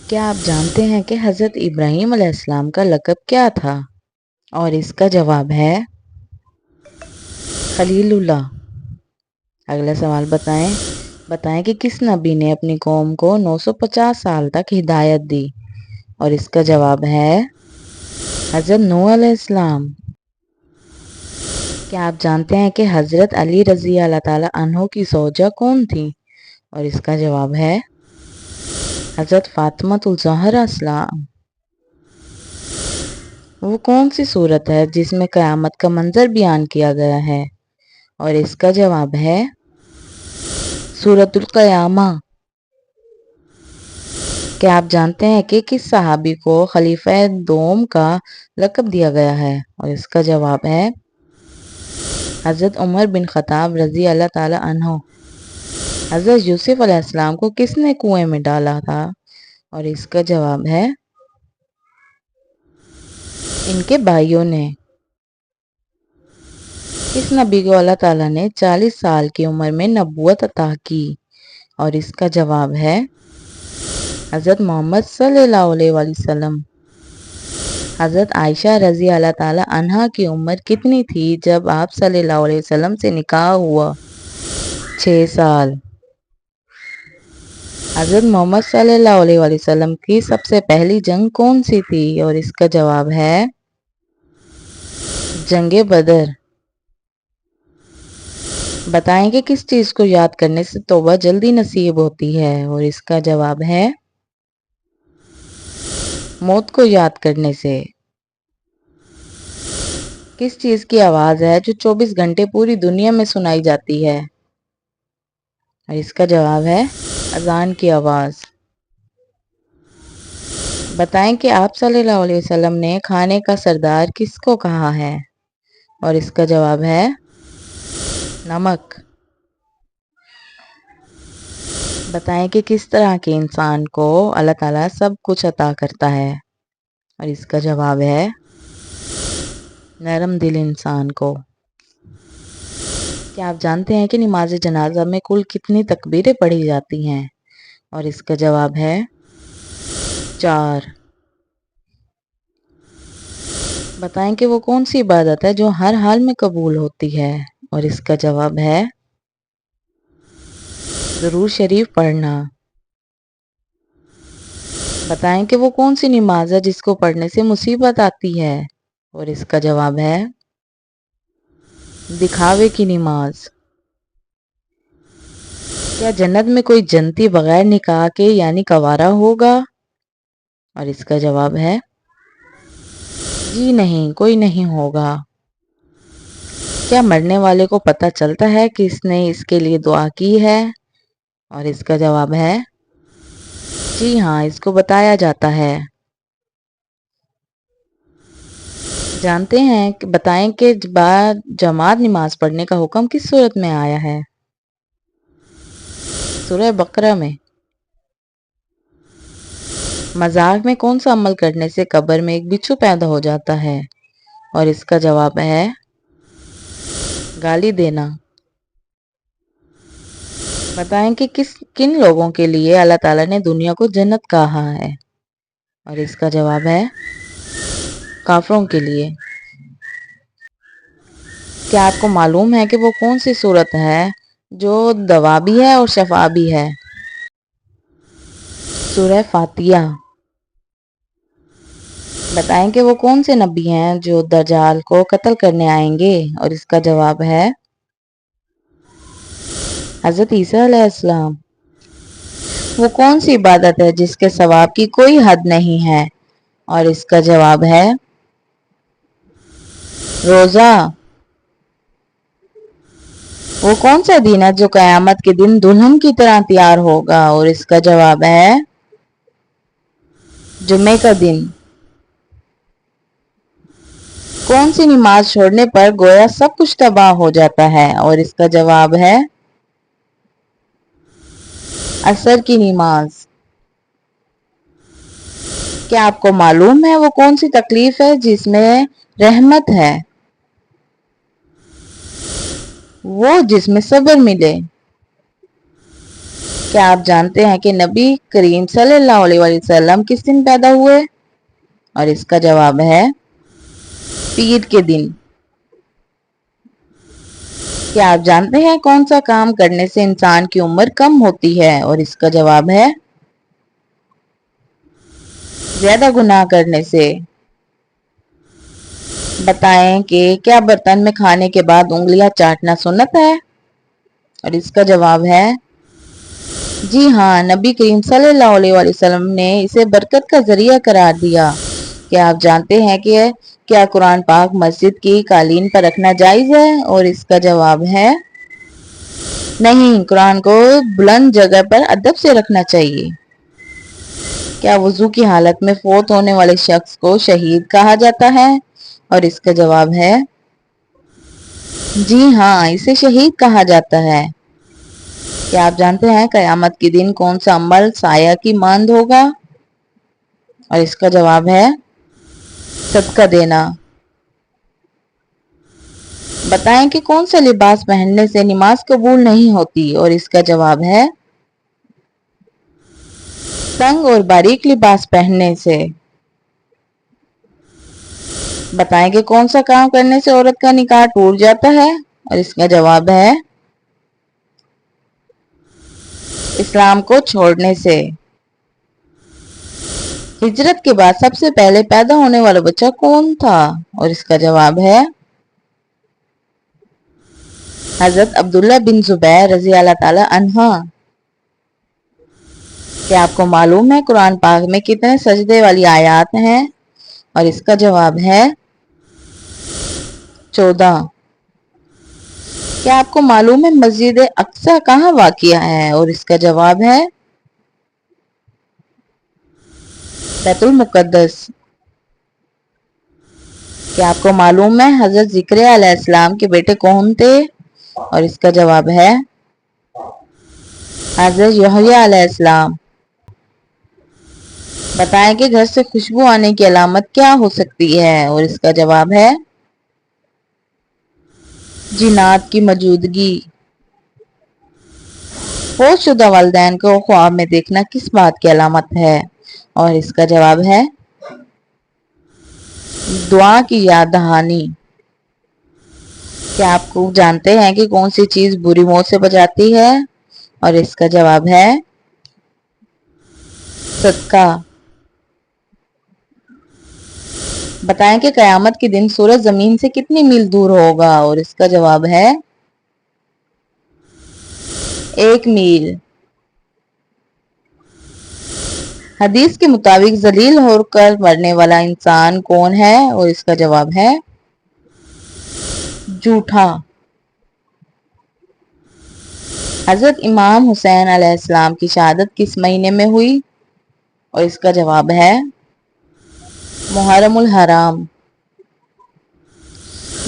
کیا آپ جانتے ہیں کہ حضرت ابراہیم علیہ السلام کا لقب کیا تھا؟ اور اس کا جواب ہے خلیل اللہ۔ اگلا سوال بتائیں کہ کس نبی نے اپنی قوم کو 950 سال تک ہدایت دی؟ اور اس کا جواب ہے حضرت نوح علیہ السلام۔ کیا آپ جانتے ہیں کہ حضرت علی رضی اللہ تعالی عنہ کی زوجہ کون تھی؟ اور اس کا جواب ہے حضرت فاطمہ الزہرا السلام۔ وہ کون سی سورت ہے جس میں قیامت کا منظر بیان کیا گیا ہے؟ اور اس کا جواب ہے سورۃ القیامہ۔ کیا آپ جانتے ہیں کہ کس صحابی کو خلیفہ دوم کا لقب دیا گیا ہے؟ اور اس کا جواب ہے حضرت عمر بن خطاب رضی اللہ تعالی عنہ۔ حضرت یوسف علیہ السلام کو کس نے کنویں میں ڈالا تھا؟ اور اس کا جواب ہے ان کے بھائیوں نے۔ کس نبی کو اللہ تعالیٰ نے 40 سال کی عمر میں نبوت عطا کی؟ اور اس کا جواب ہے حضرت محمد صلی اللہ علیہ وسلم۔ حضرت عائشہ رضی اللہ تعالی عنہا کی عمر کتنی تھی جب آپ صلی اللہ علیہ وسلم سے نکاح ہوا؟ 6 سال۔ حضرت محمد صلی اللہ علیہ وسلم کی سب سے پہلی جنگ کون سی تھی؟ اور اس کا جواب ہے جنگ بدر۔ بتائیں کہ کس چیز کو یاد کرنے سے توبہ جلدی نصیب ہوتی ہے؟ اور اس کا جواب ہے موت کو یاد کرنے سے۔ کس چیز کی آواز ہے جو 24 گھنٹے پوری دنیا میں سنائی جاتی ہے؟ اور اس کا جواب ہے اذان کی آواز۔ بتائیں کہ آپ صلی اللہ علیہ وسلم نے کھانے کا سردار کس کو کہا ہے؟ اور اس کا جواب ہے نمک۔ بتائیں کہ کس طرح کے انسان کو اللہ تعالیٰ سب کچھ عطا کرتا ہے؟ اور اس کا جواب ہے نرم دل انسان کو۔ کیا آپ جانتے ہیں کہ نماز جنازہ میں کل کتنی تکبیریں پڑھی جاتی ہیں؟ اور اس کا جواب ہے 4۔ بتائیں کہ وہ کون سی عبادت ہے جو ہر حال میں قبول ہوتی ہے؟ اور اس کا جواب ہے درود شریف پڑھنا۔ بتائیں کہ وہ کون سی نماز ہے جس کو پڑھنے سے مصیبت آتی ہے؟ اور اس کا جواب ہے دکھاوے کی نماز۔ کیا جنت میں کوئی جنتی بغیر نکاح کے یعنی کنوارا ہوگا؟ اور اس کا جواب ہے جی نہیں، کوئی نہیں ہوگا۔ کیا مرنے والے کو پتہ چلتا ہے کہ اس نے اس کے لیے دعا کی ہے؟ اور اس کا جواب ہے جی ہاں، اس کو بتایا جاتا ہے۔ بتائیں کہ جماعت نماز پڑھنے کا حکم کس صورت میں آیا ہے؟ سورہ بقرہ میں۔ مذاق میں کون سا عمل کرنے سے قبر میں ایک بچھو پیدا ہو جاتا ہے؟ اور اس کا جواب ہے گالی دینا۔ بتائیں کہ کن لوگوں کے لیے اللہ تعالیٰ نے دنیا کو جنت کہا ہے؟ اور اس کا جواب ہے کافروں کے لیے۔ کیا آپ کو معلوم ہے کہ وہ کون سی صورت ہے جو دوا بھی ہے اور شفا بھی ہے؟ سورہ فاتحہ۔ بتائیں کہ وہ کون سے نبی ہیں جو دجال کو قتل کرنے آئیں گے؟ اور اس کا جواب ہے حضرت عیسیٰ علیہ السلام۔ وہ کون سی عبادت ہے جس کے ثواب کی کوئی حد نہیں ہے؟ اور اس کا جواب ہے روزہ۔ وہ کون سا دن ہے جو قیامت کے دن دلہن کی طرح تیار ہوگا؟ اور اس کا جواب ہے جمعے کا دن۔ کون سی نماز چھوڑنے پر گویا سب کچھ تباہ ہو جاتا ہے؟ اور اس کا جواب ہے عصر کی نماز۔ کیا آپ کو معلوم ہے وہ کون سی تکلیف ہے جس میں رحمت ہے؟ وہ جس میں صبر ملے۔ کیا آپ جانتے ہیں کہ نبی کریم صلی اللہ علیہ وسلم کس دن پیدا ہوئے؟ اور اس کا جواب ہے پیر کے دن۔ کیا آپ جانتے ہیں کون سا کام کرنے سے انسان کی عمر کم ہوتی ہے؟ اور اس کا جواب ہے زیادہ گناہ کرنے سے۔ بتائیں کہ کیا برتن میں کھانے کے بعد انگلیاں چاٹنا سنت ہے؟ اور اس کا جواب ہے جی ہاں، نبی کریم صلی اللہ علیہ وسلم نے اسے برکت کا ذریعہ قرار دیا۔ کیا آپ جانتے ہیں کہ کیا قرآن پاک مسجد کی قالین پر رکھنا جائز ہے؟ اور اس کا جواب ہے نہیں، قرآن کو بلند جگہ پر ادب سے رکھنا چاہیے۔ کیا وضو کی حالت میں فوت ہونے والے شخص کو شہید کہا جاتا ہے؟ اور اس کا جواب ہے جی ہاں، اسے شہید کہا جاتا ہے۔ کیا آپ جانتے ہیں قیامت کے دن کون سا عمل سایہ کی مانند ہوگا؟ اور اس کا جواب ہے صدقہ دینا۔ بتائیں کہ کون سا لباس پہننے سے نماز قبول نہیں ہوتی؟ اور اس کا جواب ہے تنگ اور باریک لباس پہننے سے۔ بتائیں کہ کون سا کام کرنے سے عورت کا نکاح ٹوٹ جاتا ہے؟ اور اس کا جواب ہے اسلام کو چھوڑنے سے۔ ہجرت کے بعد سب سے پہلے پیدا ہونے والا بچہ کون تھا؟ اور اس کا جواب ہے حضرت عبداللہ بن زبیر رضی اللہ تعالی عنہ۔ کیا آپ کو معلوم ہے قرآن پاک میں کتنے سجدے والی آیات ہیں؟ اور اس کا جواب ہے 14۔ کیا آپ کو معلوم ہے مسجد اقصی کہاں واقع ہے؟ اور اس کا جواب ہے بیت المقدس۔ کیا آپ کو معلوم ہے حضرت زکریا علیہ السلام کے بیٹے کون تھے؟ اور اس کا جواب ہے حضرت یحییٰ علیہ السلام۔ بتائیں کہ گھر سے خوشبو آنے کی علامت کیا ہو سکتی ہے؟ اور اس کا جواب ہے جنات کی موجودگی۔ فوت شدہ والدین کو خواب میں دیکھنا کس بات کی علامت ہے؟ اور اس کا جواب ہے دعا کی یاد دہانی۔ کیا آپ کو جانتے ہیں کہ کون سی چیز بری موت سے بچاتی ہے؟ اور اس کا جواب ہے صدقہ۔ بتائیں کہ قیامت کے دن سورج زمین سے کتنی میل دور ہوگا؟ اور اس کا جواب ہے 1 میل۔ حدیث کے مطابق ذلیل ہو کر مرنے والا انسان کون ہے؟ اور اس کا جواب ہے جھوٹا۔ حضرت امام حسین علیہ السلام کی شہادت کس مہینے میں ہوئی؟ اور اس کا جواب ہے محرم الحرام۔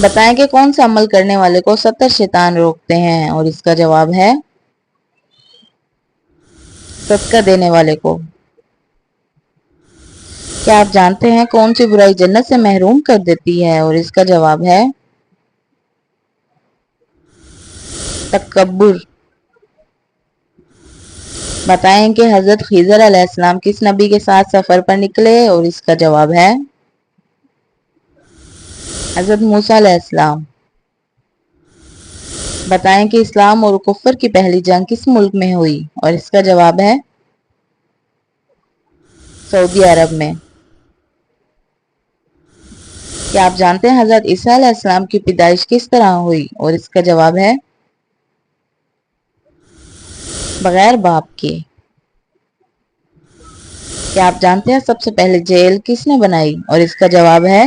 بتائیں کہ کون سا عمل کرنے والے کو 70 شیطان روکتے ہیں؟ اور اس کا جواب ہے صدقہ دینے والے کو۔ کیا آپ جانتے ہیں کون سی برائی جنت سے محروم کر دیتی ہے؟ اور اس کا جواب ہے تکبر۔ بتائیں کہ حضرت خضر علیہ السلام کس نبی کے ساتھ سفر پر نکلے؟ اور اس کا جواب ہے حضرت موسیٰ علیہ السلام۔ بتائیں کہ اسلام اور کفر کی پہلی جنگ کس ملک میں ہوئی؟ اور اس کا جواب ہے سعودی عرب میں۔ کیا آپ جانتے ہیں حضرت عیسیٰ علیہ السلام کی پیدائش کس طرح ہوئی؟ اور اس کا جواب ہے بغیر باپ کے۔ کیا آپ جانتے ہیں سب سے پہلے جیل کس نے بنائی؟ اور اس کا جواب ہے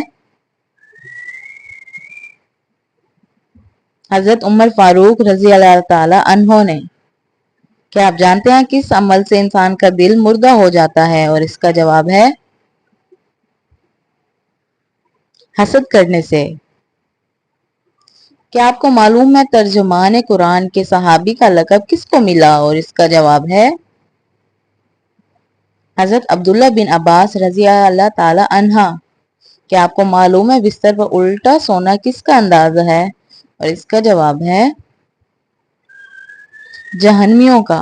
حضرت عمر فاروق رضی اللہ تعالی عنہ نے۔ کیا آپ جانتے ہیں کس عمل سے انسان کا دل مردہ ہو جاتا ہے؟ اور اس کا جواب ہے حسد کرنے سے۔ کیا آپ کو معلوم ہے ترجمان قرآن کے صحابی کا لقب کس کو ملا؟ اور اس کا جواب ہے حضرت عبداللہ بن عباس رضی اللہ تعالی عنہ۔ کیا آپ کو معلوم ہے بستر پر الٹا سونا کس کا انداز ہے؟ اور اس کا جواب ہے جہنمیوں کا۔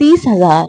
30,000।